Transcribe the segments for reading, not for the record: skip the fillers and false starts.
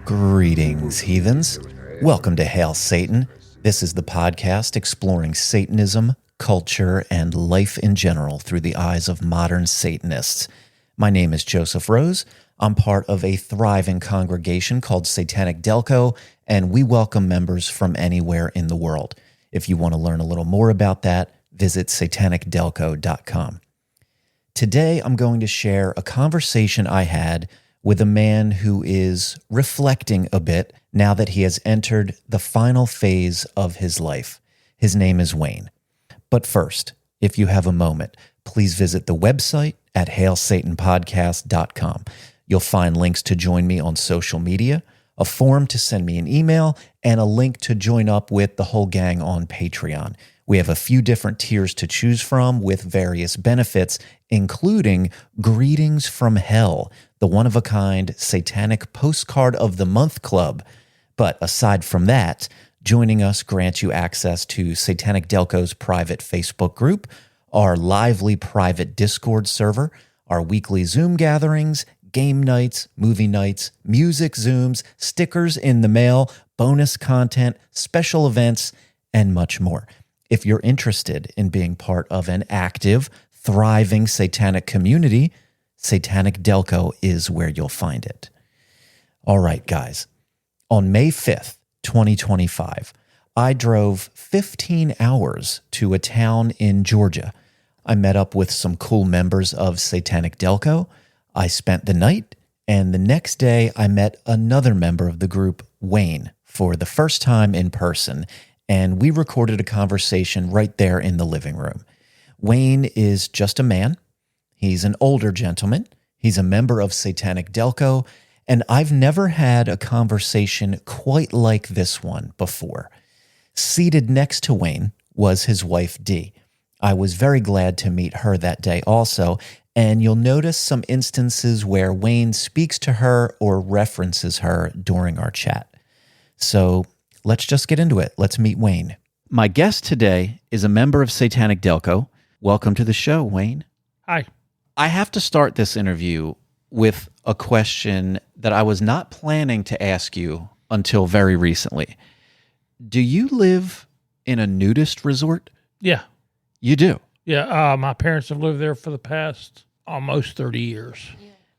Greetings, heathens. Welcome to Hail Satan. This is the podcast exploring Satanism, culture, and life in general through the eyes of modern Satanists. My name is Joseph Rose. I'm part of a thriving congregation called Satanic Delco, and we welcome members from anywhere in the world. If you want to learn a little more about that, visit satanicdelco.com. Today, I'm going to share a conversation I had with a man who is reflecting a bit now that he has entered the final phase of his life. His name is Wayne. But first, if you have a moment, please visit the website at hailsatanpodcast.com. You'll find links to join me on social media, a form to send me an email, and a link to join up with the whole gang on Patreon. We have a few different tiers to choose from with various benefits, including Greetings from Hell, the one-of-a-kind Satanic Postcard of the Month Club. But aside from that, joining us grants you access to Satanic Delco's private Facebook group, our lively private Discord server, our weekly Zoom gatherings, game nights, movie nights, music Zooms, stickers in the mail, bonus content, special events, and much more. If you're interested in being part of an active, thriving satanic community, Satanic Delco is where you'll find it. All right, guys. On May 5th, 2025, I drove 15 hours to a town in Georgia. I met up with some cool members of Satanic Delco. I spent the night, and the next day I met another member of the group, Wayne, for the first time in person, and we recorded a conversation right there in the living room. Wayne is just a man. He's an older gentleman. He's a member of Satanic Delco, and I've never had a conversation quite like this one before. Seated next to Wayne was his wife, Dee. I was very glad to meet her that day also, and you'll notice some instances where Wayne speaks to her or references her during our chat. So let's just get into it. Let's meet Wayne. My guest today is a member of Satanic Delco. Welcome to the show, Wayne. Hi. I have to start this interview with a question that I was not planning to ask you until very recently. Do you live in a nudist resort? Yeah. You do? Yeah. My parents have lived there for the past almost 30 years.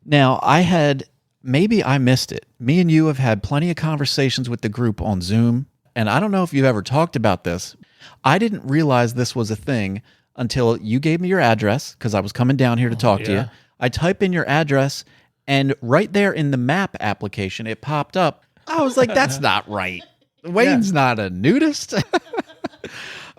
Now, maybe I missed it. Me and you have had plenty of conversations with the group on Zoom, and I don't know if you've ever talked about this. I didn't realize this was a thing until you gave me your address, because I was coming down here to talk to you. I type in your address, and right there in the map application, it popped up. I was like, that's not right. Wayne's not a nudist.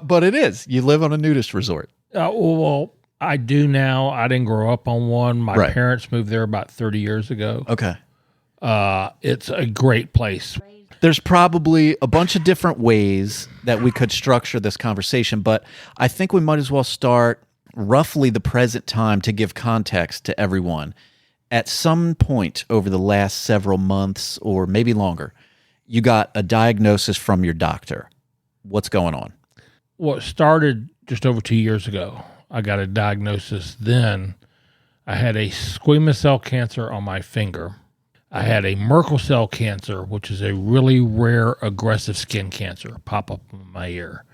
But it is. You live on a nudist resort. Well, I do now. I didn't grow up on one. My parents moved there about 30 years ago. Okay. It's a great place. There's probably a bunch of different ways that we could structure this conversation, but I think we might as well start roughly the present time to give context to everyone. At some point over the last several months or maybe longer, you got a diagnosis from your doctor. What's going on? Well, it started just over 2 years ago. I got a diagnosis then. I had a squamous cell cancer on my finger. I had a Merkel cell cancer, which is a really rare aggressive skin cancer, pop up in my ear.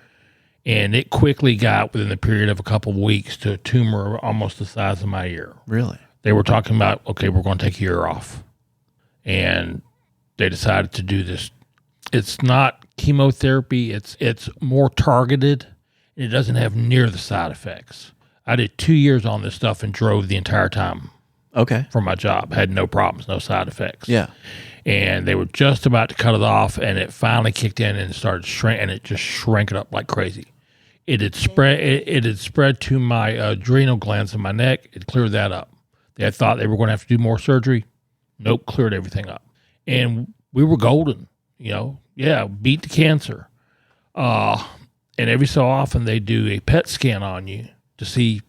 And it quickly got, within the period of a couple of weeks, to a tumor almost the size of my ear. Really? They were talking about, okay, we're going to take your ear off. And they decided to do this. It's not chemotherapy. It's more targeted. And it doesn't have near the side effects. I did 2 years on this stuff and drove the entire time. Okay. For my job. Had no problems, no side effects. Yeah. And they were just about to cut it off, and it finally kicked in and started shrinking, and it just shrank it up like crazy. It had spread to my adrenal glands in my neck. It cleared that up. They had thought they were going to have to do more surgery. Nope, cleared everything up. And we were golden, beat the cancer. And every so often they do a PET scan on you to see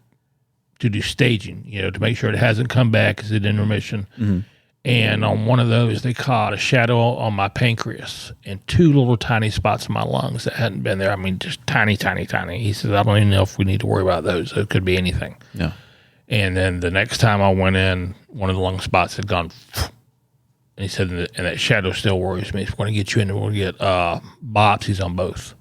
to do staging, to make sure it hasn't come back. Is it in remission? Mm-hmm. And on one of those, they caught a shadow on my pancreas and 2 little tiny spots in my lungs that hadn't been there. I mean, just tiny, tiny, tiny. He says, I don't even know if we need to worry about those. It could be anything. Yeah. And then the next time I went in, one of the lung spots had gone, and he said, and that shadow still worries me. We're going to get you in, we're going to get biopsies on both.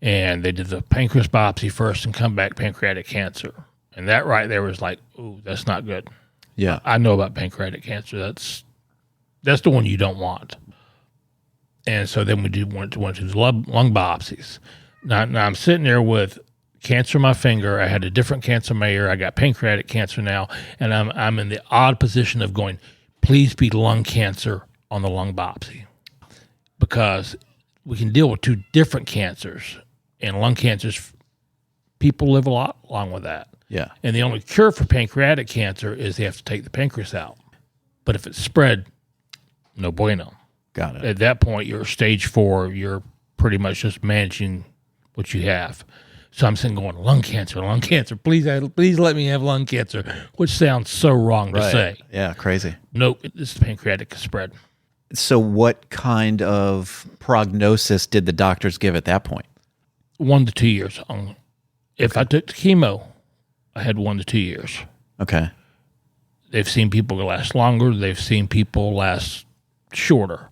And they did the pancreas biopsy first and come back pancreatic cancer. And that right there was like, ooh, that's not good. Yeah. I know about pancreatic cancer. That's the one you don't want. And so then we went to the lung biopsies. Now I'm sitting there with cancer in my finger. I had a different cancer mayor. I got pancreatic cancer now. And I'm in the odd position of going, please be lung cancer on the lung biopsy. Because we can deal with 2 different cancers. And lung cancers, people live a lot along with that. Yeah. And the only cure for pancreatic cancer is they have to take the pancreas out. But if it's spread, no bueno. Got it. At that point, you're stage 4. You're pretty much just managing what you have. So I'm sitting going, lung cancer. Please let me have lung cancer, which sounds so wrong to say. Yeah, crazy. Nope, this is pancreatic spread. So what kind of prognosis did the doctors give at that point? 1 to 2 years. If I took the chemo, I had 1 to 2 years. Okay. They've seen people last longer. They've seen people last shorter.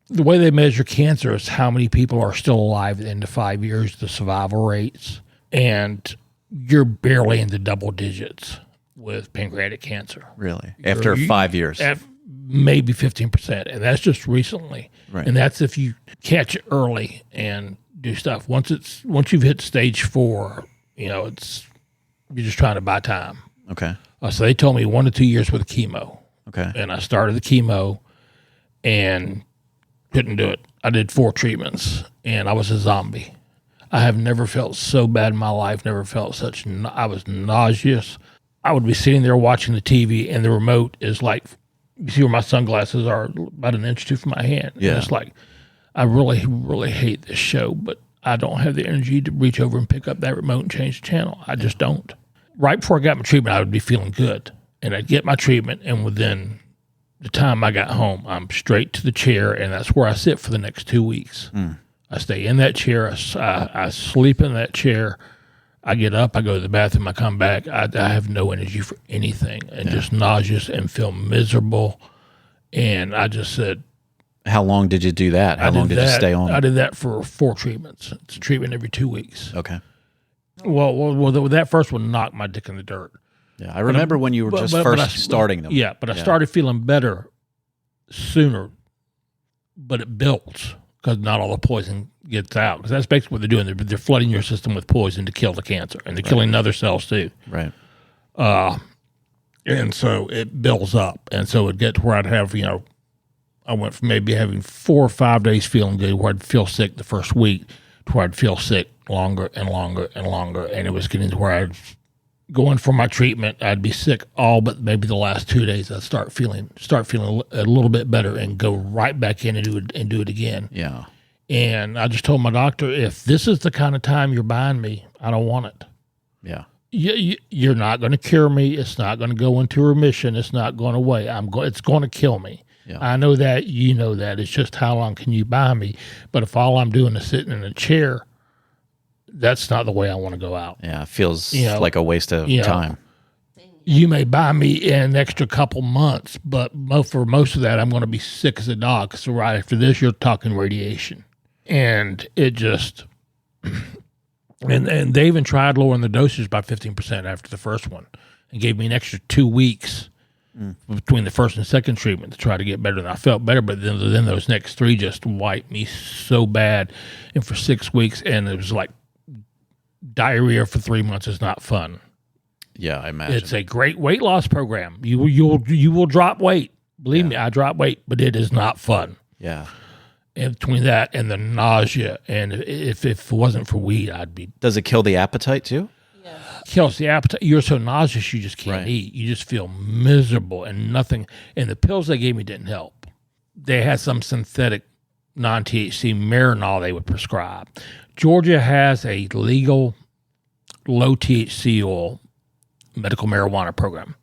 The way they measure cancer is how many people are still alive at the end of 5 years, the survival rates. And you're barely in the double digits with pancreatic cancer. Really? After 5 years? Maybe 15%. And that's just recently. Right. And that's if you catch it early and do stuff. Once you've hit stage 4, you're just trying to buy time. Okay. So they told me 1 to 2 years with chemo. Okay. And I started the chemo and couldn't do it. I did 4 treatments and I was a zombie. I have never felt so bad in my life, never felt I was nauseous. I would be sitting there watching the TV and the remote is like, you see where my sunglasses are, about an inch or 2 from my hand. Yeah. And it's like, I really, really hate this show, but I don't have the energy to reach over and pick up that remote and change the channel. I just don't. Right before I got my treatment, I would be feeling good. And I'd get my treatment, and within the time I got home, I'm straight to the chair, and that's where I sit for the next 2 weeks. I stay in that chair. I sleep in that chair. I get up. I go to the bathroom. I come back. I have no energy for anything and just nauseous and feel miserable. And I just said, how long did you do that? How long did you stay on? I did that for 4 treatments. It's a treatment every 2 weeks. Okay. Well, that first one knocked my dick in the dirt. Yeah, I remember when you were first starting them. Yeah, but I started feeling better sooner, but it builds because not all the poison gets out. Because that's basically what they're doing. They're flooding your system with poison to kill the cancer, and they're killing other cells too. Right. And so it builds up. And so it gets where I'd have, I went from maybe having 4 or 5 days feeling good where I'd feel sick the first week to where I'd feel sick longer and longer and longer. And it was getting to where I'd go in for my treatment. I'd be sick all but maybe the last 2 days. I'd start feeling a little bit better and go right back in and do it again. Yeah. And I just told my doctor, if this is the kind of time you're buying me, I don't want it. Yeah. You're not going to cure me. It's not going to go into remission. It's not going away. It's going to kill me. Yeah. I know that. You know that. It's just how long can you buy me? But if all I'm doing is sitting in a chair, that's not the way I want to go out. Yeah, it feels like a waste of time. You may buy me in an extra couple months, but for most of that, I'm going to be sick as a dog. So right after this, you're talking radiation. And it just... And they even tried lowering the dosage by 15% after the first one and gave me an extra 2 weeks between the first and second treatment to try to get better. And I felt better, but then those next 3 just wiped me so bad. And for 6 weeks, and it was like diarrhea for 3 months is not fun. Yeah, I imagine. It's a great weight loss program. You will drop weight. Believe me, I drop weight, but it is not fun. Yeah. And between that and the nausea, and if it wasn't for weed, I'd be... Does it kill the appetite too? Yeah. Kills the appetite. You're so nauseous, you just can't eat. You just feel miserable and nothing. And the pills they gave me didn't help. They had some synthetic non-THC Marinol they would prescribe. Georgia has a legal low THC oil medical marijuana program.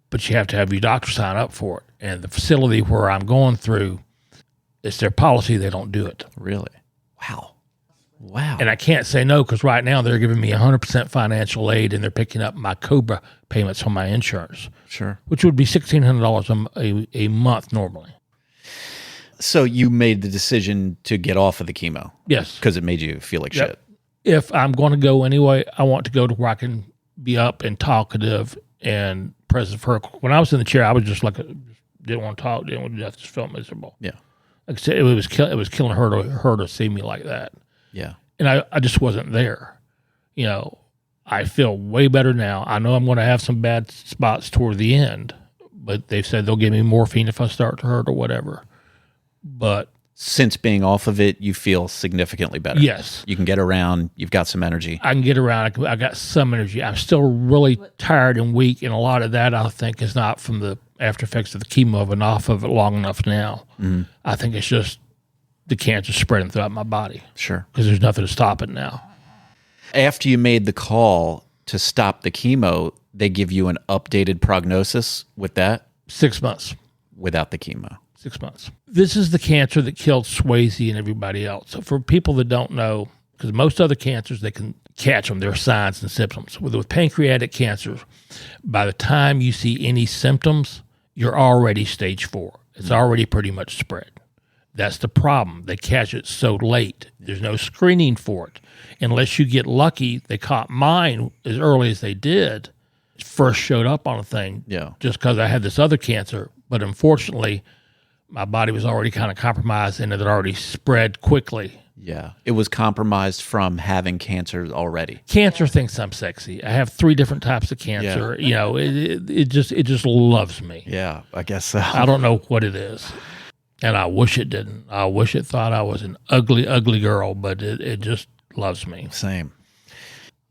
But you have to have your doctor sign up for it. And the facility where I'm going through, it's their policy. They don't do it. Really? Wow. And I can't say no because right now they're giving me 100% financial aid and they're picking up my COBRA payments on my insurance. Sure. Which would be $1,600 a month normally. So you made the decision to get off of the chemo? Yes. Because it made you feel like shit? If I'm going to go anyway, I want to go to where I can be up and talkative and present for her. When I was in the chair, I was just like, didn't want to talk, didn't want to do that, just felt miserable. Yeah. Like I said, it was killing her to see me like that. Yeah. And I just wasn't there. You know, I feel way better now. I know I'm going to have some bad spots toward the end, but they've said they'll give me morphine if I start to hurt or whatever. But since being off of it, you feel significantly better. Yes. You can get around. You've got some energy. I can get around. I got some energy. I'm still really tired and weak, and a lot of that I think is not from the after effects of the chemo. I've been off of it long enough now. Mm-hmm. I think it's just the cancer spreading throughout my body. Sure. Because there's nothing to stop it now. After you made the call to stop the chemo, they give you an updated prognosis with that? 6 months. Without the chemo. 6 months. This is the cancer that killed Swayze and everybody else. So for people that don't know, because most other cancers, they can catch them. There are signs and symptoms. With pancreatic cancer, by the time you see any symptoms, you're already stage 4. It's already pretty much spread. That's the problem. They catch it so late. There's no screening for it. Unless you get lucky, they caught mine as early as they did. First showed up on a thing just because I had this other cancer. But unfortunately, my body was already kind of compromised and it had already spread quickly. Yeah. It was compromised from having cancer already. Cancer thinks I'm sexy. I have 3 different types of cancer. Yeah. You know, it just loves me. Yeah, I guess so. I don't know what it is. And I wish it didn't. I wish it thought I was an ugly, ugly girl, but it just loves me. Same.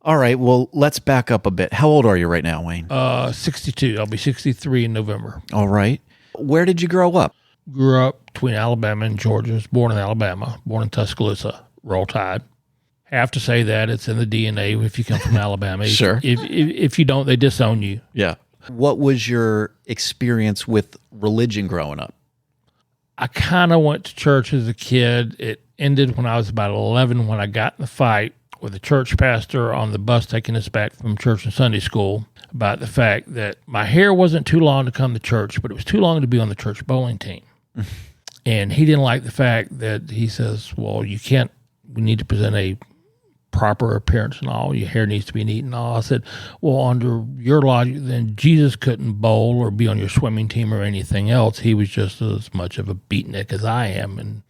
All right. Well, let's back up a bit. How old are you right now, Wayne? 62. I'll be 63 in November. All right. Where did you grow up? Grew up between Alabama and Georgia. Was born in Alabama, born in Tuscaloosa, Roll Tide. Have to say that it's in the DNA if you come from Alabama. Sure. If you don't, they disown you. Yeah. What was your experience with religion growing up? I kind of went to church as a kid. It ended when I was about 11 when I got in the fight with a church pastor on the bus taking us back from church and Sunday school about the fact that my hair wasn't too long to come to church, but it was too long to be on the church bowling team. And he didn't like the fact that he says, well, we need to present a proper appearance and all. Your hair needs to be neat and all. I said, well, under your logic, then Jesus couldn't bowl or be on your swimming team or anything else. He was just as much of a beatnik as I am. And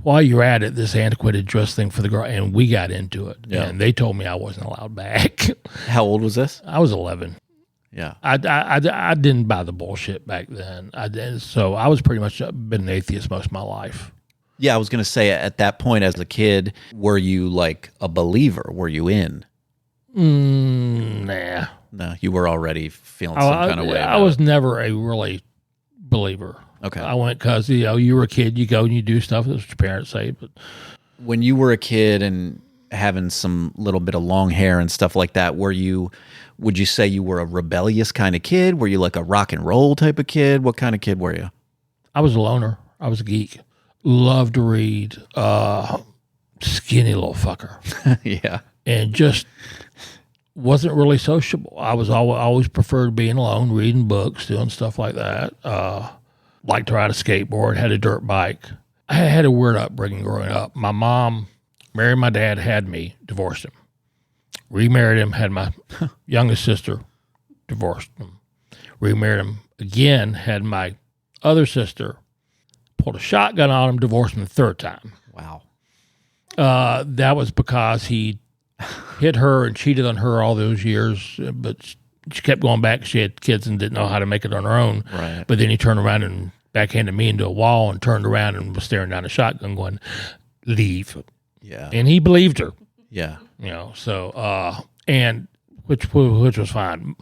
while you're at it, this antiquated dress thing for the girl, and we got into it. Yeah. And they told me I wasn't allowed back. How old was this? I was 11. Yeah. I didn't buy the bullshit back then. So I was pretty much been an atheist most of my life. Yeah, I was going to say at that point as a kid, were you like a believer? Were you in? Nah. No, you were already feeling some kind of way. I was never a really believer. Okay. I went because, you were a kid, you go and you do stuff. That's what your parents say. But when you were a kid and having some little bit of long hair and stuff like that, would you say you were a rebellious kind of kid? Were you like a rock and roll type of kid? What kind of kid were you? I was a loner. I was a geek. Loved to read. Skinny little fucker. Yeah. And just wasn't really sociable. I was always preferred being alone, reading books, doing stuff like that. Liked to ride a skateboard, had a dirt bike. I had a weird upbringing growing up. My mom married my dad, had me, divorced him. Remarried him, had my youngest sister, divorced him. Remarried him again, had my other sister, pulled a shotgun on him, divorced him the 3rd time. Wow. That was because he hit her and cheated on her all those years, but she kept going back. She had kids and didn't know how to make it on her own. Right. But then he turned around and backhanded me into a wall and turned around and was staring down a shotgun going, leave. Yeah. And he believed her. Yeah. And which was fine.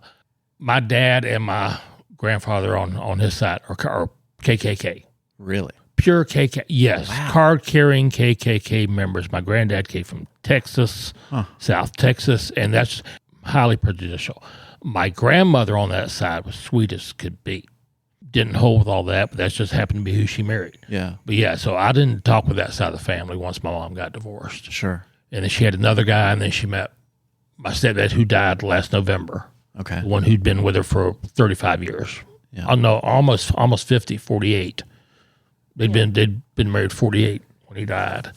My dad and my grandfather on his side are KKK. Really? Pure KKK. Yes. Wow. Card-carrying KKK members. My granddad came from Texas, South Texas, and that's highly prejudicial. My grandmother on that side was sweet as could be. Didn't hold with all that, but that's just happened to be who she married. Yeah. But yeah, so I didn't talk with that side of the family once my mom got divorced. Sure. And then she had another guy, and then she met my stepdad who died last November. Okay. The one who'd been with her for 35 years. Yeah. Oh, no, almost 50, 48. They'd been married 48 when he died.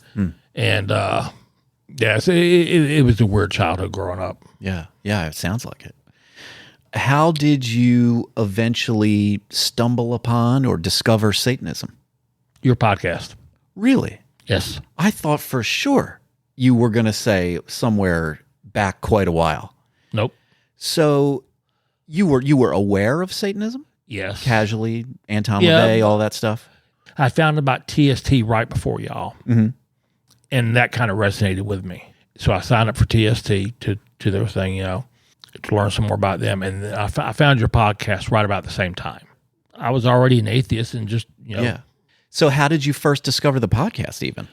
And so it was a weird childhood growing up. Yeah. Yeah, it sounds like it. How did you eventually stumble upon or discover Satanism? Your podcast. Really? Yes. I thought for sure you were going to say somewhere back quite a while. Nope. So you were aware of Satanism? Yes. Casually, Anton LaVey, all that stuff? I found about TST right before y'all. Mm-hmm. And that kind of resonated with me. So I signed up for TST to their thing, to learn some more about them. And I found your podcast right about the same time. I was already an atheist and just, Yeah. So how did you first discover the podcast even?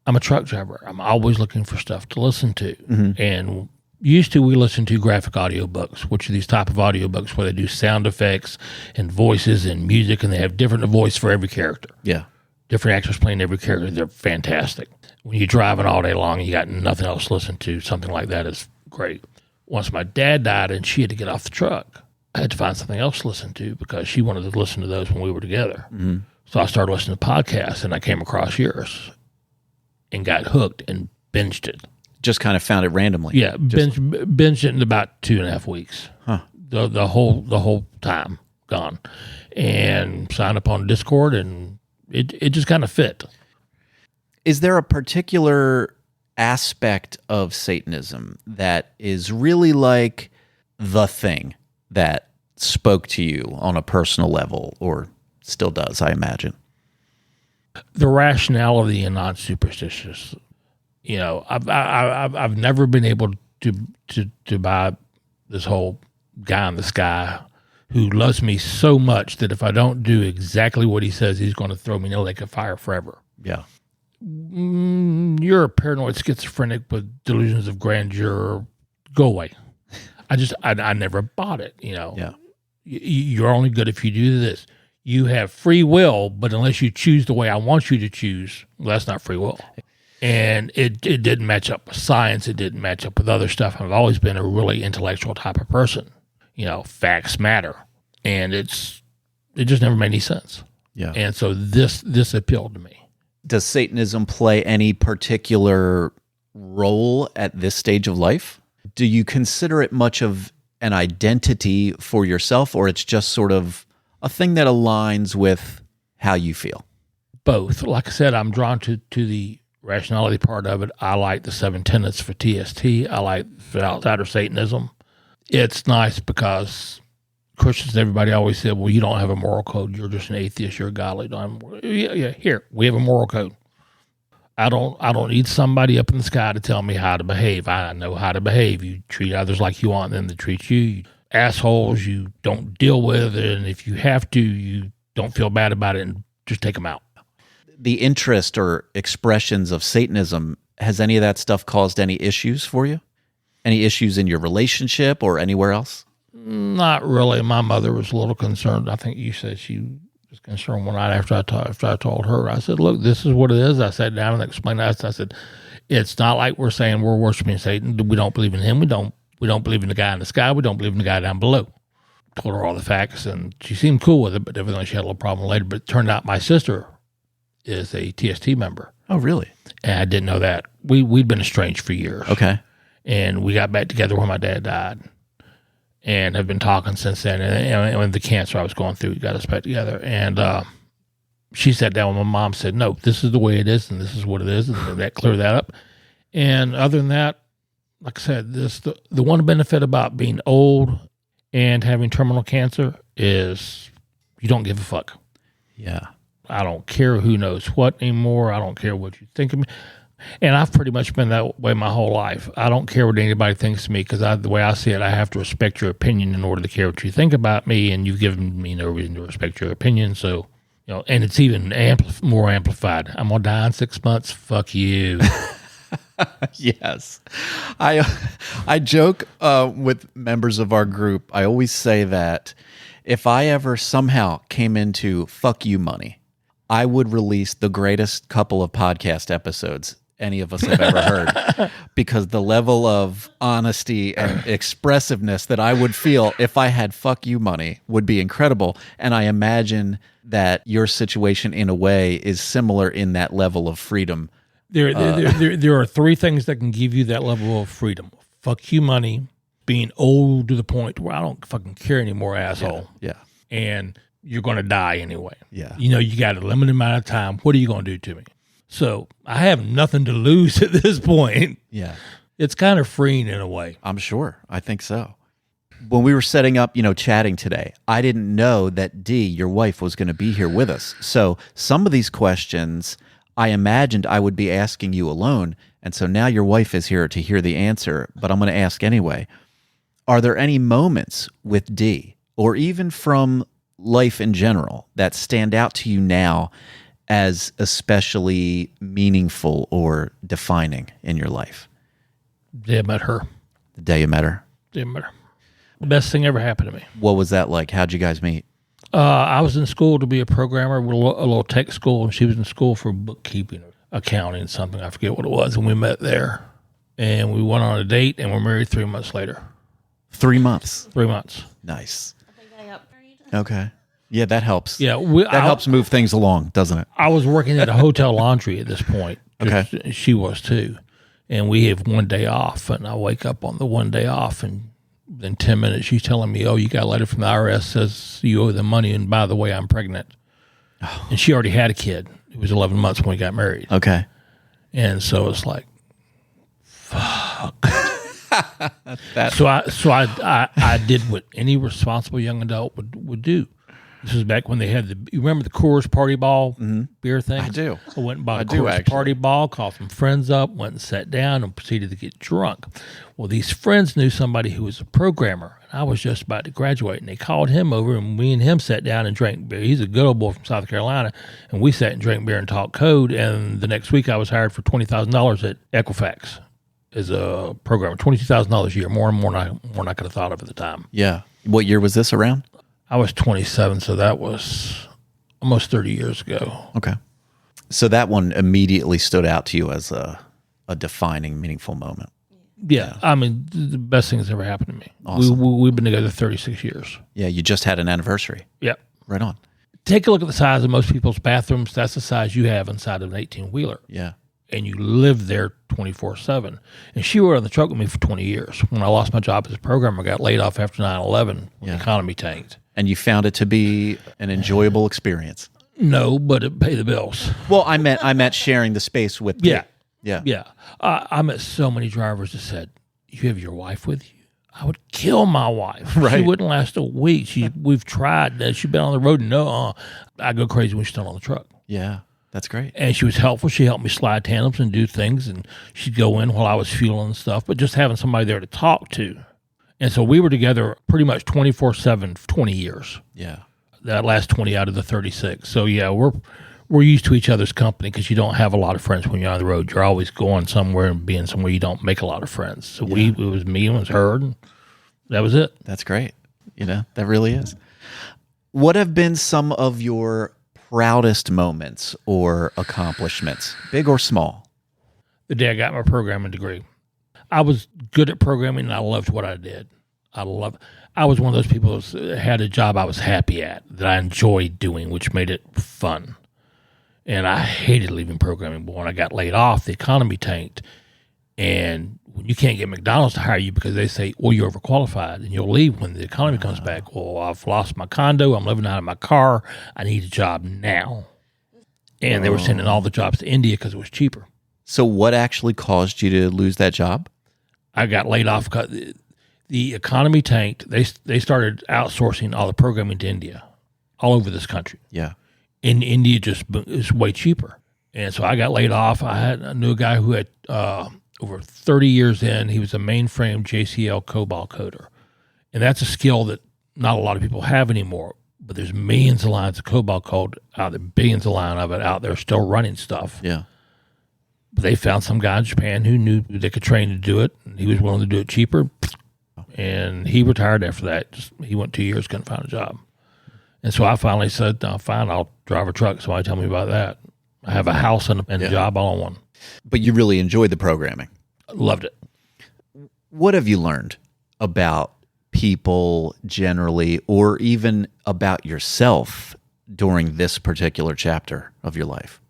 I'm a truck driver. I'm always looking for stuff to listen to. Mm-hmm. And we listened to graphic audiobooks, which are these type of audiobooks where they do sound effects and voices and music, and they have different voice for every character. Yeah. Different actors playing every character. They're fantastic. When you're driving all day long and you got nothing else to listen to, something like that is great. Once my dad died and she had to get off the truck, I had to find something else to listen to because she wanted to listen to those when we were together. Mm-hmm. So I started listening to podcasts, and I came across yours and got hooked and binged it. Just kind of found it randomly. Yeah, binged it in about 2.5 weeks. Huh. The whole time gone, and signed up on Discord, and it just kind of fit. Is there a particular aspect of Satanism that is really like the thing that spoke to you on a personal level, or still does, I imagine? The rationality and non-superstitious. I've never been able to buy this whole guy in the sky who loves me so much that if I don't do exactly what he says, he's going to throw me in a lake of fire forever. Yeah. You're a paranoid schizophrenic with delusions of grandeur. Go away. I never bought it. Yeah. You're only good if you do this. You have free will, but unless you choose the way I want you to choose, well, that's not free will. And it didn't match up with science. It didn't match up with other stuff. I've always been a really intellectual type of person. Facts matter. And it just never made any sense. Yeah. And so this appealed to me. Does Satanism play any particular role at this stage of life? Do you consider it much of an identity for yourself, or it's just sort of a thing that aligns with how you feel? Both. Like I said, I'm drawn to the rationality part of it. I like the 7 tenets for TST. I like for outsider Satanism. It's nice because Christians and everybody always said, well, you don't have a moral code. You're just an atheist. You're godly. Yeah, here, we have a moral code. I don't need somebody up in the sky to tell me how to behave. I know how to behave. You treat others like you want them to treat you. You assholes you don't deal with, and if you have to, you don't feel bad about it and just take them out. The interest or expressions of Satanism, has any of that stuff caused any issues for you? Any issues in your relationship or anywhere else? Not really. My mother was a little concerned. I think you said she was concerned one night after I told her. I said, look, this is what it is. I sat down and explained that. I said, it's not like we're saying we're worshiping Satan. We don't believe in him. We don't believe in the guy in the sky. We don't believe in the guy down below. Told her all the facts, and she seemed cool with it, but evidently she had a little problem later. But it turned out my sister is a TST member. Oh, really? And I didn't know that. We'd been estranged for years. Okay. And we got back together when my dad died and have been talking since then. And with the cancer I was going through, we got us back together. And she sat down with my mom, said, no, this is the way it is, and this is what it is, and that cleared that up. And other than that, like I said, the one benefit about being old and having terminal cancer is you don't give a fuck. Yeah. I don't care who knows what anymore. I don't care what you think of me. And I've pretty much been that way my whole life. I don't care what anybody thinks of me because the way I see it, I have to respect your opinion in order to care what you think about me, and you've given me no reason to respect your opinion. So, and it's even more amplified. I'm going to die in 6 months. Fuck you. Yes. I joke with members of our group. I always say that if I ever somehow came into fuck you money, I would release the greatest couple of podcast episodes any of us have ever heard, because the level of honesty and expressiveness that I would feel if I had fuck you money would be incredible. And I imagine that your situation in a way is similar in that level of freedom. There are three things that can give you that level of freedom. Fuck you money, being old to the point where I don't fucking care anymore, asshole. Yeah. And you're going to die anyway. Yeah. You know, you got a limited amount of time. What are you going to do to me? So I have nothing to lose at this point. Yeah. It's kind of freeing in a way. I'm sure. I think so. When we were setting up, chatting today, I didn't know that Dee, your wife, was going to be here with us. So some of these questions I imagined I would be asking you alone. And so now your wife is here to hear the answer, but I'm going to ask anyway. Are there any moments with Dee, or even from life in general, that stand out to you now as especially meaningful or defining in your life? The day I met her. The day you met her? The day I met her. The best thing ever happened to me. What was that like? How'd you guys meet? I was in school to be a programmer with a little tech school, and she was in school for bookkeeping, accounting, something. I forget what it was. And we met there, and we went on a date, and we're married 3 months later. 3 months? 3 months. Nice. Okay. Yeah, that helps. Yeah, that helps move things along, doesn't it? I was working at a hotel laundry at this point. Okay. She was too. And we have 1 day off, and I wake up on the 1 day off, and in 10 minutes she's telling me, oh, you got a letter from the IRS says you owe them money, and by the way, I'm pregnant. Oh. And she already had a kid. It was 11 months when we got married. Okay. And so it's like, fuck. That. So I did what any responsible young adult would do. This was back when they had you remember the Coors Party Ball beer thing? I do. I went and bought a Coors Party Ball, called some friends up, went and sat down and proceeded to get drunk. Well, these friends knew somebody who was a programmer, and I was just about to graduate, and they called him over, and we and him sat down and drank beer. He's a good old boy from South Carolina, and we sat and drank beer and talked code, and the next week I was hired for $20,000 at Equifax as a programmer, $22,000 a year, more than I could have thought of at the time. Yeah. What year was this around? I was 27, so that was almost 30 years ago. Okay. So that one immediately stood out to you as a defining, meaningful moment. Yeah. I mean, the best thing that's ever happened to me. Awesome. We've been together 36 years. Yeah, you just had an anniversary. Yep. Right on. Take a look at the size of most people's bathrooms. That's the size you have inside of an 18-wheeler. Yeah. And you live there 24/7. And she worked on the truck with me for 20 years. When I lost my job as a programmer, I got laid off after 9/11 when the economy tanked. And you found it to be an enjoyable experience. No, but it paid the bills. Well, I meant sharing the space with Yeah. Yeah. Yeah. I met so many drivers that said, you have your wife with you? I would kill my wife. Right. She wouldn't last a week. We've tried. She's been on the road. No, I go crazy when she's still on the truck. Yeah. That's great. And she was helpful. She helped me slide tandems and do things, and she'd go in while I was fueling and stuff, but just having somebody there to talk to. And so we were together pretty much 24/7 for 20 years. Yeah. That last 20 out of the 36. So yeah, we're used to each other's company because you don't have a lot of friends when you're on the road. You're always going somewhere and being somewhere you don't make a lot of friends. So it was me and it was her, and that was it. That's great. That really is. What have been some of your proudest moments or accomplishments, big or small? The day I got my programming degree. I was good at programming, and I loved what I did. I was one of those people that had a job I was happy at, that I enjoyed doing, which made it fun. And I hated leaving programming, but when I got laid off, the economy tanked. And when you can't get McDonald's to hire you because they say, well, you're overqualified, and you'll leave when the economy comes back. Well, I've lost my condo. I'm living out of my car. I need a job now. And they were sending all the jobs to India because it was cheaper. So what actually caused you to lose that job? I got laid off because the economy tanked. They started outsourcing all the programming to India, all over this country. Yeah. And India just is way cheaper. And so I got laid off. I knew a guy who had over 30 years in, he was a mainframe JCL COBOL coder. And that's a skill that not a lot of people have anymore. But there's millions of lines of COBOL code out there, billions of lines of it out there still running stuff. Yeah. They found some guy in Japan who knew they could train to do it, and he was willing to do it cheaper. And he retired after that. He went 2 years, couldn't find a job. And so I finally said, no, fine, I'll drive a truck. Somebody tell me about that. I have a house and a job all in one. But you really enjoyed the programming. Loved it. What have you learned about people generally, or even about yourself during this particular chapter of your life?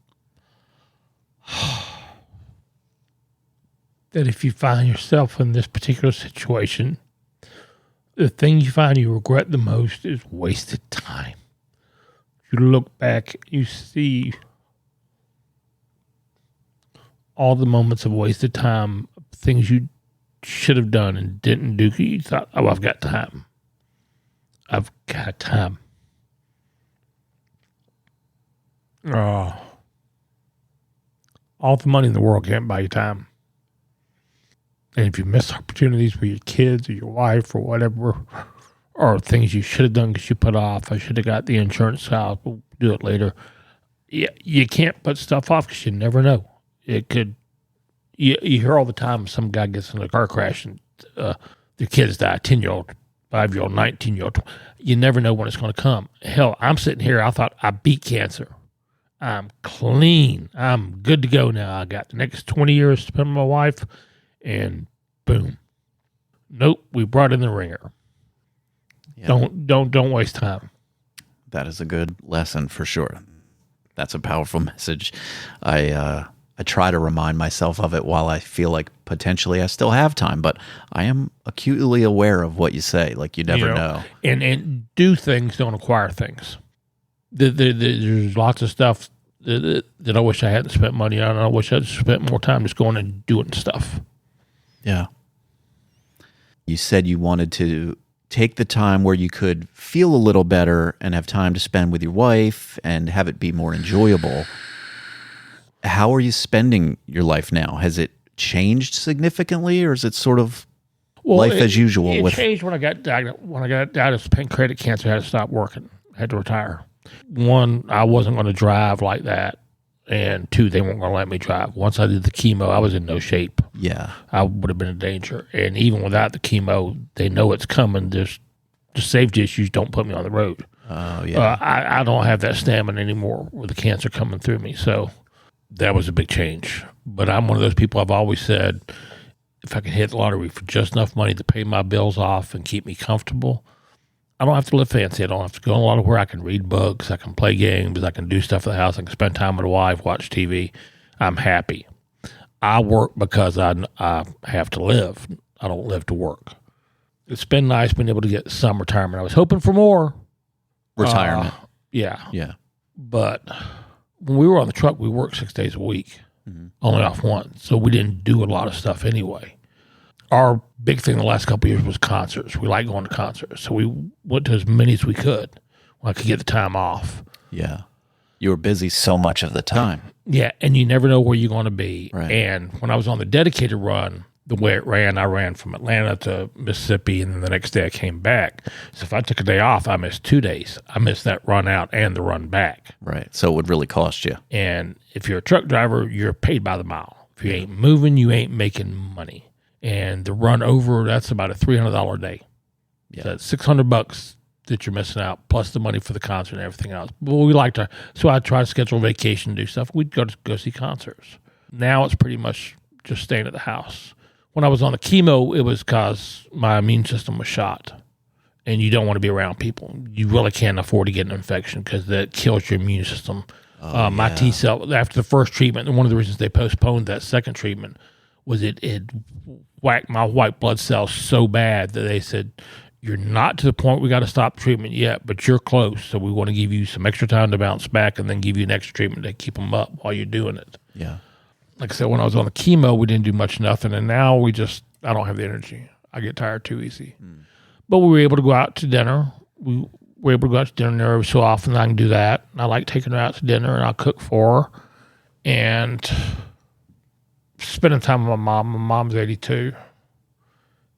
That if you find yourself in this particular situation, the thing you find you regret the most is wasted time. You look back, you see all the moments of wasted time, things you should have done and didn't do. You thought, oh, I've got time. I've got time. Oh, all the money in the world can't buy you time. And if you miss opportunities with your kids or your wife or whatever, or things you should have done because you put off, I should have got the insurance out, we'll do it later. You can't put stuff off because you never know. It could, you hear all the time some guy gets in a car crash and their kids die, 10-year-old, 5-year-old, 19-year-old. You never know when it's going to come. Hell, I'm sitting here, I thought I beat cancer. I'm clean. I'm good to go now. I got the next 20 years to spend with my wife. And boom. Nope, we brought in the ringer. Yeah. Don't waste time. That is a good lesson for sure. That's a powerful message. I try to remind myself of it while I feel like potentially I still have time, but I am acutely aware of what you say. Like you never know. And do things, don't acquire things. There's lots of stuff that I wish I hadn't spent money on. I wish I'd spent more time just going and doing stuff. Yeah. You said you wanted to take the time where you could feel a little better and have time to spend with your wife and have it be more enjoyable. How are you spending your life now? Has it changed significantly, or is it sort of life as usual? It changed when I got diagnosed. When I got diagnosed with pancreatic cancer, I had to stop working. I had to retire. One, I wasn't going to drive like that. And two, they weren't going to let me drive. Once I did the chemo, I was in no shape. Yeah. I would have been in danger. And even without the chemo, they know it's coming. There's the safety issues. Don't put me on the road. Oh, yeah. I don't have that stamina anymore with the cancer coming through me. So that was a big change. But I'm one of those people, I've always said, if I can hit the lottery for just enough money to pay my bills off and keep me comfortable, I don't have to live fancy. I don't have to go a lot of where I can read books. I can play games. I can do stuff at the house. I can spend time with the wife, watch TV. I'm happy. I work because I have to live. I don't live to work. It's been nice being able to get some retirement. I was hoping for more. Retirement. Yeah. Yeah. But when we were on the truck, we worked 6 days a week, only off one. So we didn't do a lot of stuff anyway. Our big thing the last couple of years was concerts. We like going to concerts. So we went to as many as we could when I could get the time off. Yeah. You were busy so much of the time. Yeah, and you never know where you're going to be. Right. And when I was on the dedicated run, the way it ran, I ran from Atlanta to Mississippi, and then the next day I came back. So if I took a day off, I missed 2 days. I missed that run out and the run back. Right. So it would really cost you. And if you're a truck driver, you're paid by the mile. If you ain't moving, you ain't making money. And the run over, that's about a $300 a day. Yeah. So that's $600 that you're missing out, plus the money for the concert and everything else. But we like to, so I try to schedule vacation, do stuff. We'd go see concerts. Now it's pretty much just staying at the house. When I was on the chemo, it was because my immune system was shot. And you don't want to be around people. You really can't afford to get an infection because that kills your immune system. My T cell, after the first treatment, and one of the reasons they postponed that second treatment was it whacked my white blood cells so bad that they said, you're not to the point we got to stop treatment yet, but you're close. So we want to give you some extra time to bounce back and then give you an extra treatment to keep them up while you're doing it. Yeah. Like I said, when I was on the chemo, we didn't do much nothing. And now I don't have the energy. I get tired too easy. But we were able to go out to dinner. We were able to go out to dinner every so often. I can do that. And I like taking her out to dinner, and I'll cook for her. And spending time with my mom. My mom's 82.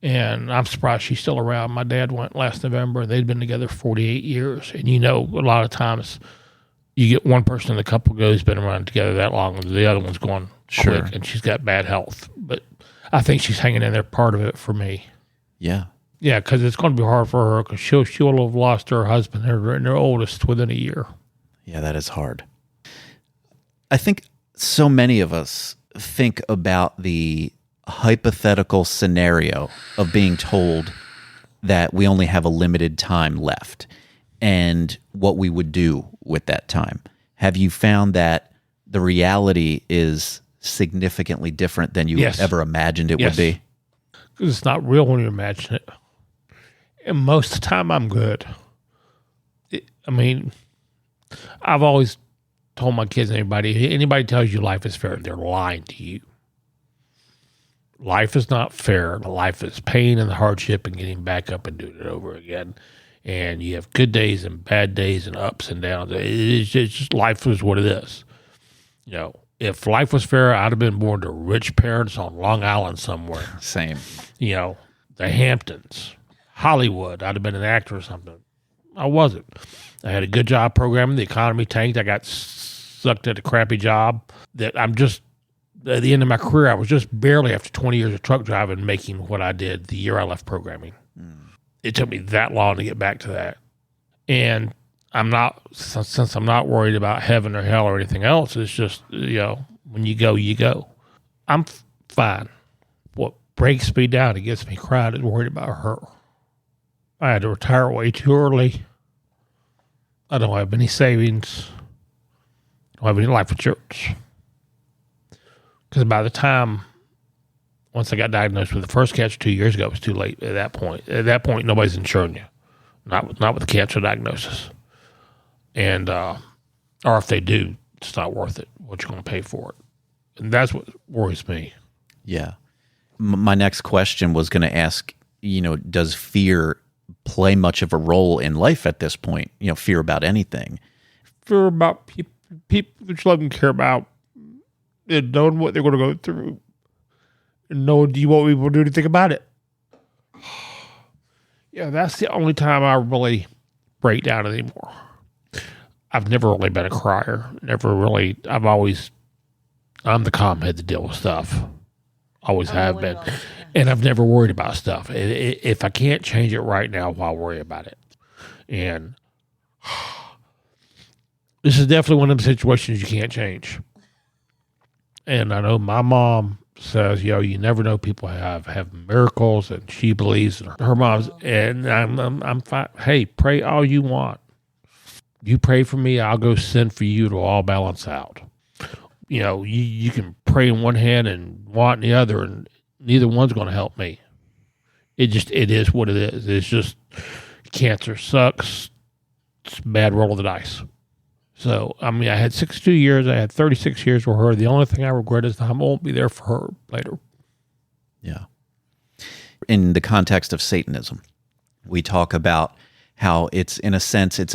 And I'm surprised she's still around. My dad went last November. They'd been together 48 years. And a lot of times you get one person in the couple goes been around together that long, and the other one's going Sure. quick, and she's got bad health. But I think she's hanging in there part of it for me. Yeah. Yeah, because it's going to be hard for her because she'll have lost her husband and her oldest within a year. Yeah, that is hard. I think so many of us think about the hypothetical scenario of being told that we only have a limited time left and what we would do with that time. Have you found that the reality is significantly different than you Yes. ever imagined it would be? Because it's not real when you imagine it. And most of the time, I'm good. I've always told my kids and anybody tells you life is fair, they're lying to you. Life is not fair. Life is pain and the hardship and getting back up and doing it over again. And you have good days and bad days and ups and downs. It's just life is what it is. You know, if life was fair, I'd have been born to rich parents on Long Island somewhere. Same. You know, the Hamptons, Hollywood. I'd have been an actor or something. I wasn't. I had a good job programming. The economy tanked. I got sucked at a crappy job that I'm just, at the end of my career, I was just barely, after 20 years of truck driving, making what I did the year I left programming. It took me that long to get back to that. And I'm not, since I'm not worried about heaven or hell or anything else, it's just, when you go, you go. I'm fine. What breaks me down and gets me crying is worried about her. I had to retire way too early. I don't have any savings. I don't have any life insurance. Because by the time, once I got diagnosed with the first cancer 2 years ago, it was too late at that point. At that point, nobody's insuring you. Not with the cancer diagnosis. And, or if they do, it's not worth it, what you're going to pay for it. And that's what worries me. Yeah. My next question was going to ask, does fear play much of a role in life at this point? Fear about anything. Fear about people that you love and care about, and knowing what they're going to go through, and knowing do you want people to do anything about it. Yeah, that's the only time I really break down anymore. I've never really been a crier. I'm the calm head to deal with stuff. Always have been. And I've never worried about stuff. If I can't change it right now, why worry about it? And this is definitely one of the situations you can't change. And I know my mom says, you never know, people have miracles, and she believes in her mom's. And I'm fine. Hey, pray all you want. You pray for me, I'll go send for you to all balance out. You can pray in one hand and want in the other, and neither one's going to help me. It is what it is. It's just cancer sucks. It's a bad roll of the dice. So, I had 62 years. I had 36 years with her. The only thing I regret is that I won't be there for her later. Yeah. In the context of Satanism, we talk about how it's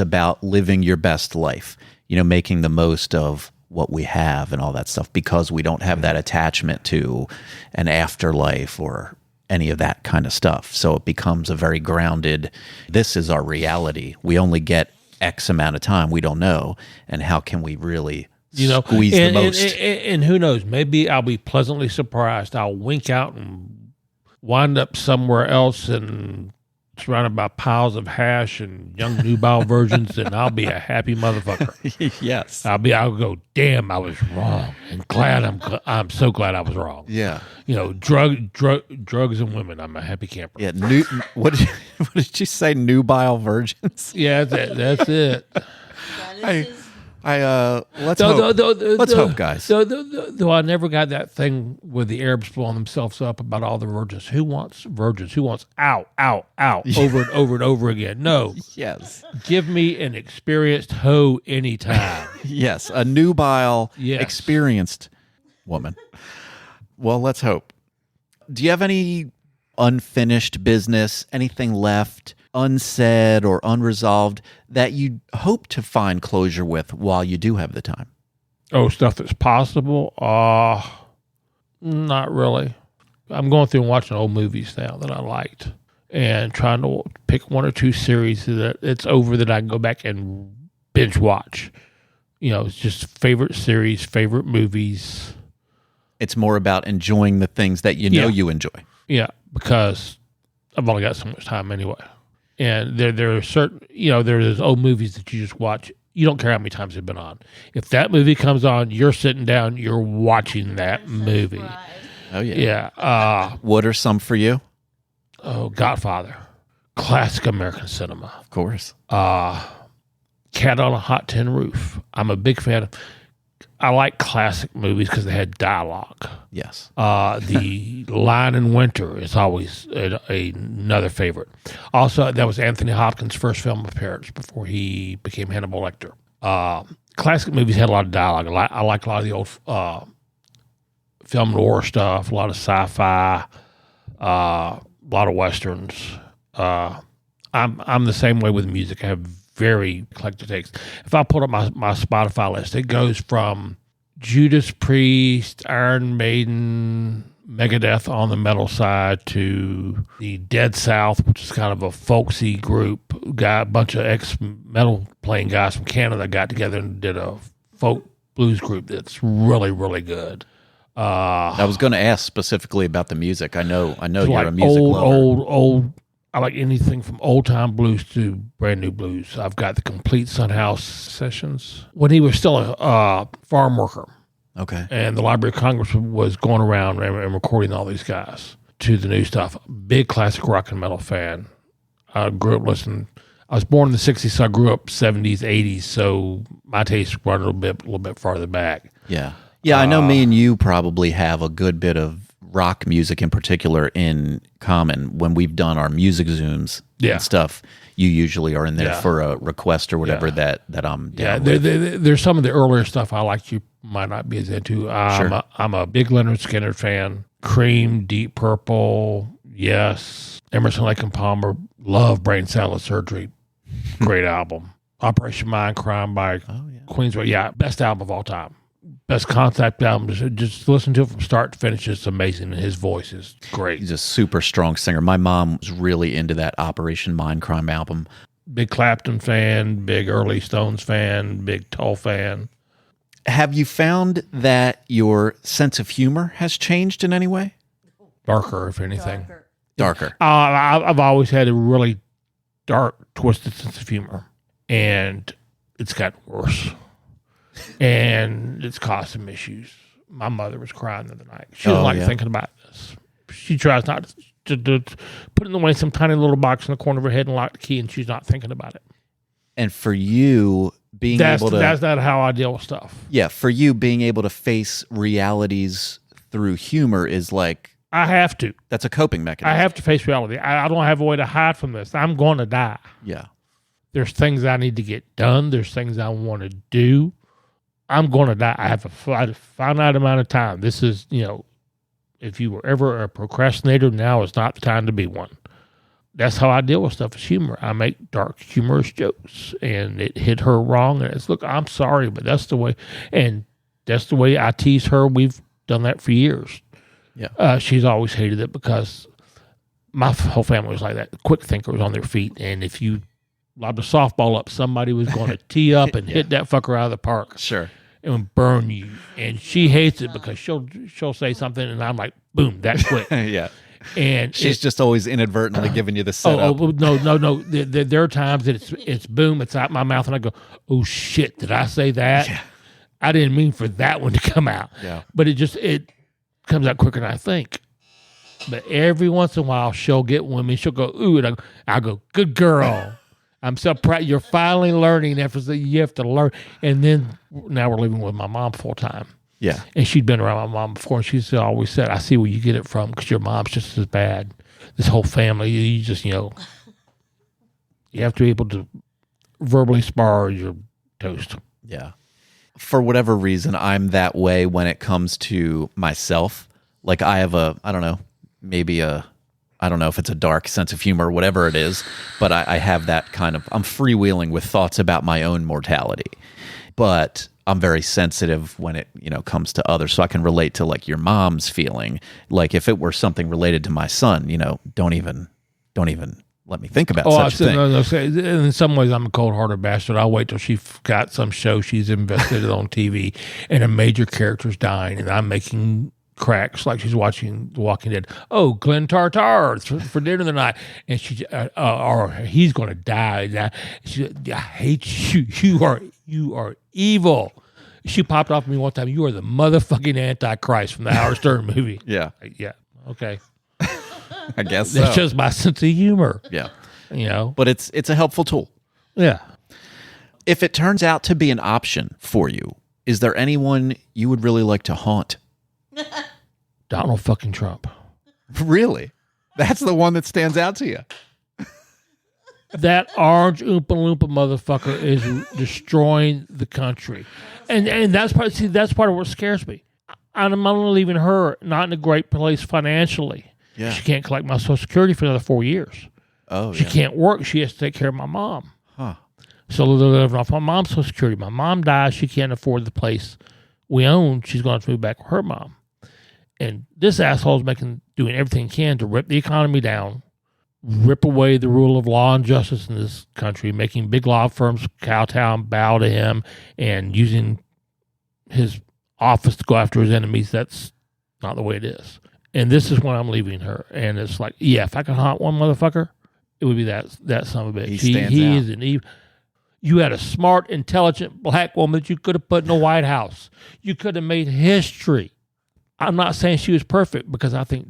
about living your best life, making the most of what we have and all that stuff, because we don't have that attachment to an afterlife or any of that kind of stuff. So it becomes a very grounded, this is our reality. We only get X amount of time. We don't know. And how can we really squeeze the most? And who knows? Maybe I'll be pleasantly surprised. I'll wink out and wind up somewhere else and surrounded by piles of hash and young nubile virgins, and I'll be a happy motherfucker. Yes. I'll go, damn, I was wrong, and I'm so glad I was wrong. Yeah. Drugs and women. I'm a happy camper. Yeah. What did you say? Nubile virgins? Yeah, that's it. Let's hope, guys. Though I never got that thing with the Arabs blowing themselves up about all the virgins. Who wants virgins? Who wants out, over and over and over again? No. Yes. Give me an experienced hoe anytime. Yes, a nubile, experienced woman. Well, let's hope. Do you have any unfinished business, anything left unsaid or unresolved that you hope to find closure with while you do have the time? Oh, stuff that's possible? Not really. I'm going through and watching old movies now that I liked and trying to pick one or two series that it's over that I can go back and binge watch. It's just favorite series, favorite movies. It's more about enjoying the things that you enjoy. Yeah, because I've only got so much time anyway. And there are certain, there's old movies that you just watch. You don't care how many times they've been on. If that movie comes on, you're sitting down, you're watching that movie. Oh, yeah. Yeah. What are some for you? Oh, Godfather. Classic American cinema. Of course. Cat on a Hot Tin Roof. I'm a big fan of. I like classic movies because they had dialogue. Yes. The Lion in Winter is always another favorite. Also, that was Anthony Hopkins' first film appearance before he became Hannibal Lecter. Classic movies had a lot of dialogue. I like a lot of the old film noir stuff, a lot of sci-fi, a lot of westerns. I'm the same way with music. I have very eclectic takes. If I pull up my Spotify list, it goes from Judas Priest, Iron Maiden, Megadeth on the metal side to the Dead South, which is kind of a folksy group. A bunch of ex-metal playing guys from Canada got together and did a folk blues group that's really, really good. I was going to ask specifically about the music. I know you're like a music lover. Old. I like anything from old-time blues to brand-new blues. I've got the complete Sunhouse sessions. When he was still a farm worker. Okay. And the Library of Congress was going around and recording all these guys to the new stuff. Big classic rock and metal fan. I grew up listening. I was born in the 60s, so I grew up 70s, 80s, so my tastes run a little bit farther back. Yeah. Yeah, I know me and you probably have a good bit of rock music in particular in common. When we've done our music Zooms and stuff, you usually are in there for a request or whatever that I'm down with. There's some of the earlier stuff I like you might not be as into. I'm a big Leonard Skinner fan. Cream, Deep Purple, yes. Emerson, Lake and Palmer, love Brain Salad Surgery. Great album. Operation Mindcrime by Queensway. Yeah, best album of all time. Best concept album. Just listen to it from start to finish. It's amazing. And his voice is great. He's a super strong singer. My mom was really into that Operation Mindcrime album. Big Clapton fan, big early Stones fan, big Tull fan. Have you found that your sense of humor has changed in any way? Darker, if anything. Darker. I've always had a really dark, twisted sense of humor. And it's gotten worse. And it's caused some issues. My mother was crying the other night. She doesn't thinking about this. She tries not to put it away in some tiny little box in the corner of her head and lock the key, and she's not thinking about it. And for you, that's not how I deal with stuff. Yeah, for you, being able to face realities through humor is like... I have to. That's a coping mechanism. I have to face reality. I don't have a way to hide from this. I'm going to die. Yeah. There's things I need to get done. There's things I want to do. I'm going to die. I have a finite amount of time. This is, if you were ever a procrastinator, now is not the time to be one. That's how I deal with stuff, is humor. I make dark, humorous jokes, and it hit her wrong. And it's, look, I'm sorry, but that's the way. And that's the way I tease her. We've done that for years. Yeah. She's always hated it because my whole family was like that. Quick thinkers on their feet. And if you lobbed a softball up, somebody was going to tee up and hit that fucker out of the park. Sure. And burn you. And she hates it because she'll say something and I'm like, boom, that quick. Yeah. And she's just always inadvertently giving you the setup. No. There are times that it's boom, it's out my mouth and I go, oh shit, did I say that? Yeah. I didn't mean for that one to come out. Yeah. But it comes out quicker than I think. But every once in a while she'll get with me. She'll go, ooh, and I'll go, good girl. I'm so proud. You're finally learning after you have to learn. And then now we're living with my mom full time. Yeah. And she'd been around my mom before. And she's always said, I see where you get it from because your mom's just as bad. This whole family, you just, you have to be able to verbally spar your toast. Yeah. For whatever reason, I'm that way when it comes to myself. Like I have I don't know if it's a dark sense of humor or whatever it is, but I have that kind of, I'm freewheeling with thoughts about my own mortality. But I'm very sensitive when it, comes to others. So I can relate to like your mom's feeling. Like if it were something related to my son, don't even let me think about Oh, such a thing. in some ways, I'm a cold-hearted bastard. I'll wait till she's got some show she's invested in on TV, and a major character's dying, and I'm making cracks like she's watching The Walking Dead. Oh, Glenn Tartar for dinner tonight, and she or he's going to die. She, I hate you. You are evil. She popped off at me one time. You are the motherfucking Antichrist from the Howard Stern movie. Yeah. Yeah. Okay. I guess so. That's just my sense of humor. Yeah. You know. But it's a helpful tool. Yeah. If it turns out to be an option for you, is there anyone you would really like to haunt? Donald fucking Trump. Really? That's the one that stands out to you. That orange Oompa Loompa motherfucker is destroying the country. And that's part of what scares me. I'm only leaving her not in a great place financially. Yeah. She can't collect my Social Security for another 4 years. Oh, She can't work. She has to take care of my mom. Huh. So they're living off my mom's Social Security. My mom dies. She can't afford the place we own. She's going to move back with her mom. And this asshole's doing everything he can to rip the economy down, rip away the rule of law and justice in this country, making big law firms kowtow and bow to him, and using his office to go after his enemies. That's not the way it is. And this is when I'm leaving her. And it's like, yeah, if I could haunt one motherfucker, it would be that son of a bitch. He is an evil. You had a smart, intelligent black woman that you could have put in the White House. You could have made history. I'm not saying she was perfect, because I think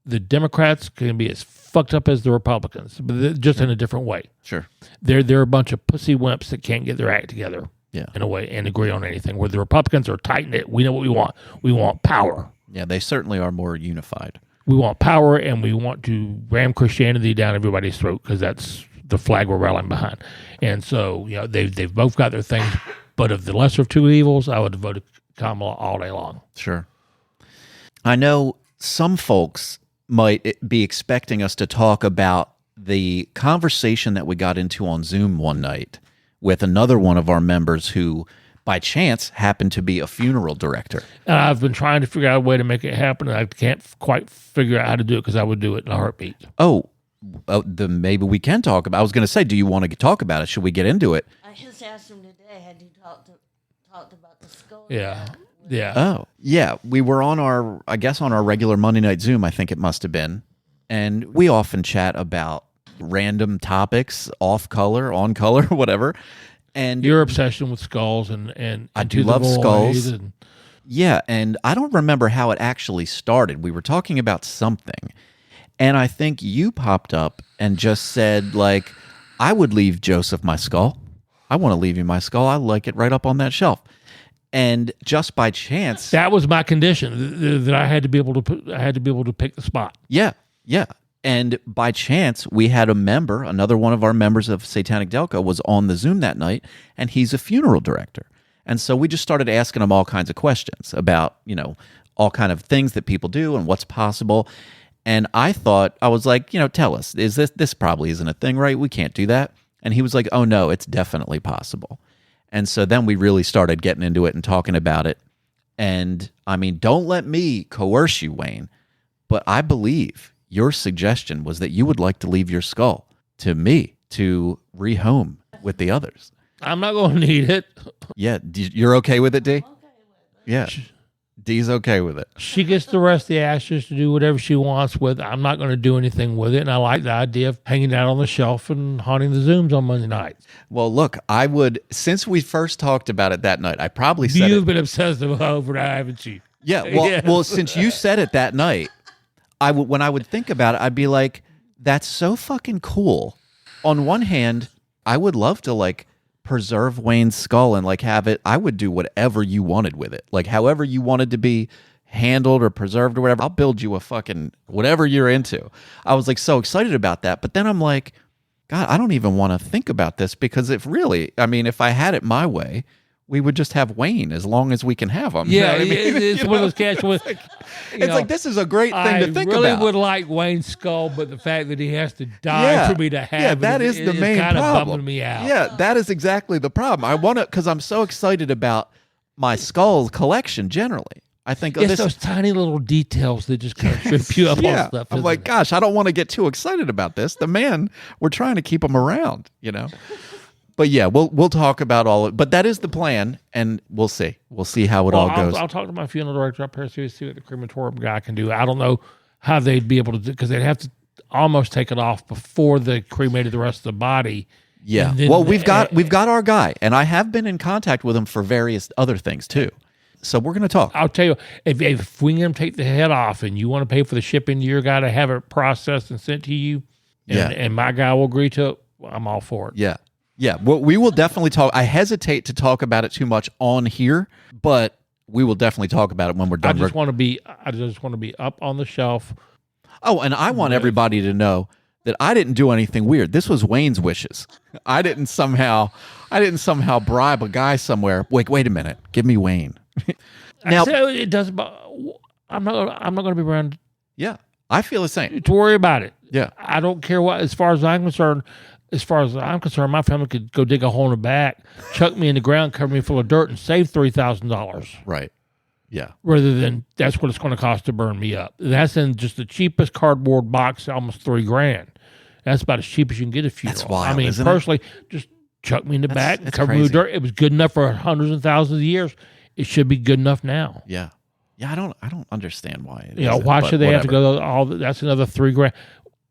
the Democrats can be as fucked up as the Republicans, but just in a different way. Sure. They're a bunch of pussy wimps that can't get their act together in a way and agree on anything, where the Republicans are tight-knit. We know what we want. We want power. Yeah, they certainly are more unified. We want power, and we want to ram Christianity down everybody's throat, because that's the flag we're rallying behind. And so, they've both got their things, but of the lesser of two evils, I would have voted Kamala all day long. Sure. I know some folks might be expecting us to talk about the conversation that we got into on Zoom one night with another one of our members who, by chance, happened to be a funeral director. And I've been trying to figure out a way to make it happen, and I can't quite figure out how to do it, because I would do it in a heartbeat. Then maybe we can talk about. I was going to say, do you want to talk about it? Should we get into it? I just asked him today, had you talked about the skull? Yeah. Yeah. Oh, yeah. We were on our regular Monday night Zoom, I think it must have been. And we often chat about random topics, off color, on color, whatever. And your obsession with skulls and I do love skulls. And yeah. And I don't remember how it actually started. We were talking about something. And I think you popped up and just said, like, I would leave Joseph my skull. I want to leave you my skull. I like it right up on that shelf. And just by chance, that was my condition, that I had to be able to pick the spot. Yeah, yeah. And by chance, we had another one of our members of Satanic Delco was on the Zoom that night, and he's a funeral director. And so we just started asking him all kinds of questions about, all kind of things that people do and what's possible. And I was like, tell us, is this probably isn't a thing, right? We can't do that. And he was like, oh no, it's definitely possible. And so then we really started getting into it and talking about it. And I mean, don't let me coerce you, Wayne, but I believe your suggestion was that you would like to leave your skull to me to rehome with the others. I'm not going to need it. Yeah. You're okay with it, D? Okay with it. Yeah. D's okay with it. She gets the rest of the ashes to do whatever she wants with. I'm not going to do anything with it. And I like the idea of hanging out on the shelf and haunting the Zooms on Monday nights. Well, look, I would, since we first talked about it that night, I probably said You've been obsessive over it, haven't you? Yeah. Well, since you said it that night, when I would think about it, I'd be like, that's so fucking cool. On one hand, I would love to preserve Wayne's skull and have it. I would do whatever you wanted with it. However you wanted to be handled or preserved or whatever, I'll build you a fucking whatever you're into. I was so excited about that. But then I'm like, God, I don't even want to think about this, because if I had it my way, we would just have Wayne as long as we can have him. Yeah, it's one of those catch. This is a great thing to think about. I really would like Wayne's skull, but the fact that he has to die for me to have that is the main kind problem. of bumming me out. Yeah, that is exactly the problem. I want to, because I'm so excited about my skull collection generally. I think It's those tiny little details that just kind of trip you up on stuff. I'm like, gosh, I don't want to get too excited about this. The man, we're trying to keep him around, But yeah, we'll talk about all of it. But that is the plan, and we'll see. We'll see how it all goes. I'll talk to my funeral director up here, see what the crematorium guy can do. I don't know how they'd be able to do, because they'd have to almost take it off before they cremated the rest of the body. Yeah. Well, we've got our guy, and I have been in contact with him for various other things too. So we're going to talk. I'll tell you, if we can take the head off and you want to pay for the shipping to your guy to have it processed and sent to you, and my guy will agree to it, I'm all for it. Yeah. Yeah. Well, we will definitely talk. I hesitate to talk about it too much on here, but we will definitely talk about it when we're done. I just want to be up on the shelf. Oh, and I want everybody to know that I didn't do anything weird. This was Wayne's wishes. I didn't somehow bribe a guy somewhere. Wait a minute. Give me Wayne. Now it does. I'm not going to be around. Yeah, I feel the same. To worry about it. Yeah, I don't care what. As far as I'm concerned, my family could go dig a hole in the back, chuck me in the ground, cover me full of dirt, and save $3,000. Right. Yeah. Rather than that's what it's going to cost to burn me up. That's in just the cheapest cardboard box, almost $3,000. That's about as cheap as you can get a funeral. That's wild. I mean, personally, just chuck me in the back and cover me with dirt. It was good enough for hundreds and thousands of years. It should be good enough now. Yeah. Yeah. I don't understand why. Why should they have to go all? That's another $3,000.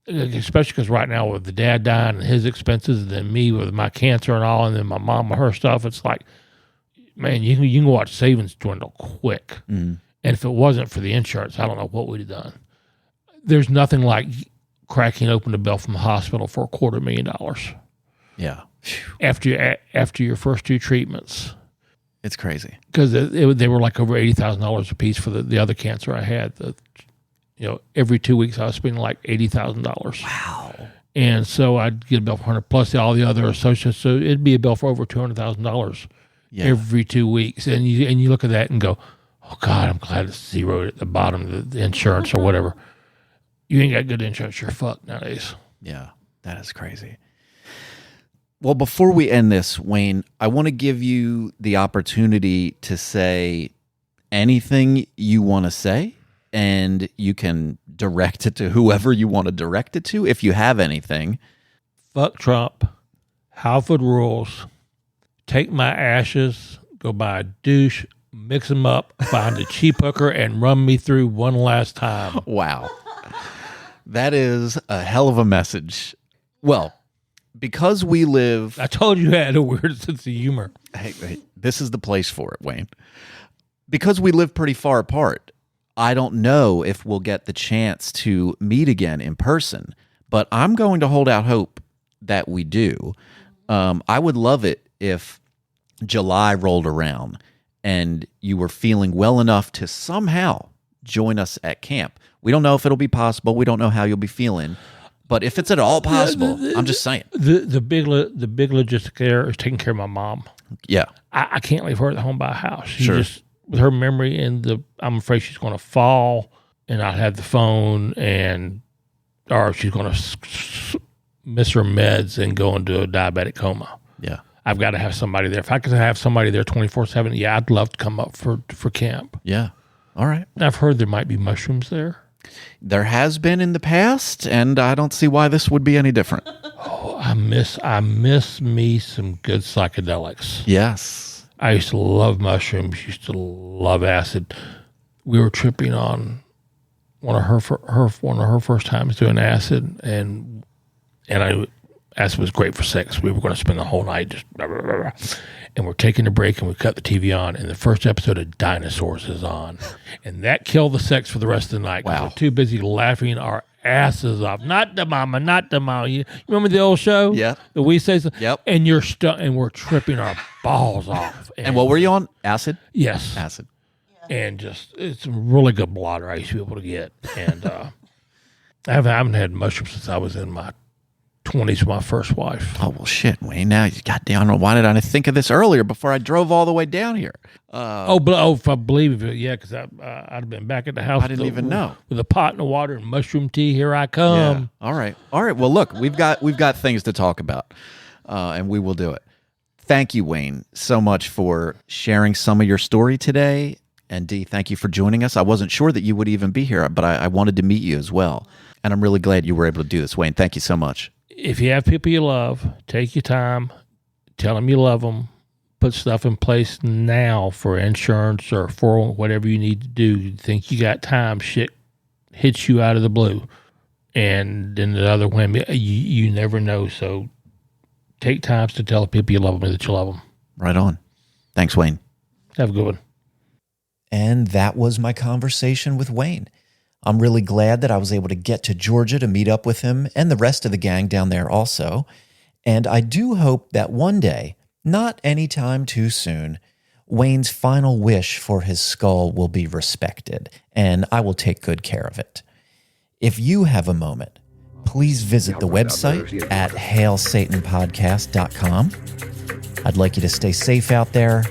Especially because right now with the dad dying and his expenses, and then me with my cancer and all, and then my mom with her stuff, it's like, man, you can watch savings dwindle quick. Mm. And if it wasn't for the insurance, I don't know what we'd have done. There's nothing like cracking open the bill from the hospital for $250,000. Yeah. After your first two treatments. It's crazy. Because they were like over $80,000 a piece for the other cancer I had. Every 2 weeks I was spending like $80,000. Wow. And so I'd get a bill for $100,000 plus all the other associates. So it'd be a bill for over $200,000 every 2 weeks. And you look at that and go, oh God, I'm glad it's zeroed at the bottom of the insurance or whatever. You ain't got good insurance, you're fucked nowadays. Yeah, that is crazy. Well, before we end this, Wayne, I want to give you the opportunity to say anything you want to say, and you can direct it to whoever you want to direct it to if you have anything. Fuck Trump. Halford rules. Take my ashes, go buy a douche, mix them up, find a cheap hooker, and run me through one last time. Wow. That is a hell of a message. Well, because we live... I told you I had a weird sense of humor. Hey, this is the place for it, Wayne. Because we live pretty far apart, I don't know if we'll get the chance to meet again in person, but I'm going to hold out hope that we do. I would love it if July rolled around and you were feeling well enough to somehow join us at camp. We don't know if it'll be possible. We don't know how you'll be feeling. But if it's at all possible, I'm just saying. The big logistic there is taking care of my mom. Yeah. I can't leave her at home by a house. She sure. Just, with her memory, I'm afraid she's going to fall and not have the phone, or she's going to miss her meds and go into a diabetic coma. Yeah. I've got to have somebody there. If I could have somebody there 24/7, yeah, I'd love to come up for camp. Yeah. All right. I've heard there might be mushrooms there. There has been in the past, and I don't see why this would be any different. Oh, I miss me some good psychedelics. Yes. I used to love mushrooms, used to love acid. We were tripping on one of her first times doing acid, and acid was great for sex. We were going to spend the whole night just blah, blah, blah, blah. And we're taking a break, and we cut the TV on, and the first episode of Dinosaurs is on. And that killed the sex for the rest of the night. Wow. We're too busy laughing our asses off. Not the mama, not the mama. You remember the old show? Yeah. The We Say So? Yep. And and we're tripping our balls off. And what were you on? Acid? Yes. Acid. And it's a really good blotter I used to be able to get. And I haven't had mushrooms since I was in my 20s with my first wife. Oh, well, shit, Wayne. Now, goddamn, why did I think of this earlier before I drove all the way down here? If I believe it, yeah, because I'd have been back at the house. I didn't even know. With a pot and a water and mushroom tea. Here I come. Yeah. All right. Well, look, we've got things to talk about, and we will do it. Thank you, Wayne, so much for sharing some of your story today. And Dee, thank you for joining us. I wasn't sure that you would even be here, but I wanted to meet you as well. And I'm really glad you were able to do this, Wayne. Thank you so much. If you have people you love, take your time, tell them you love them, put stuff in place now for insurance or for whatever you need to do. You think you got time, shit hits you out of the blue. And then the other women, you never know. So take times to tell the people you love them that you love them. Right on. Thanks, Wayne. Have a good one. And that was my conversation with Wayne. I'm really glad that I was able to get to Georgia to meet up with him and the rest of the gang down there also. And I do hope that one day, not anytime too soon, Wayne's final wish for his skull will be respected, and I will take good care of it. If you have a moment, please visit the website at hailsatanpodcast.com. I'd like you to stay safe out there,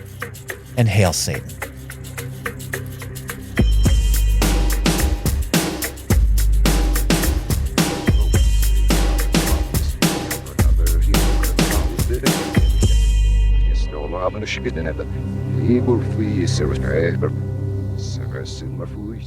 and hail Satan. He will free service. Service in my food.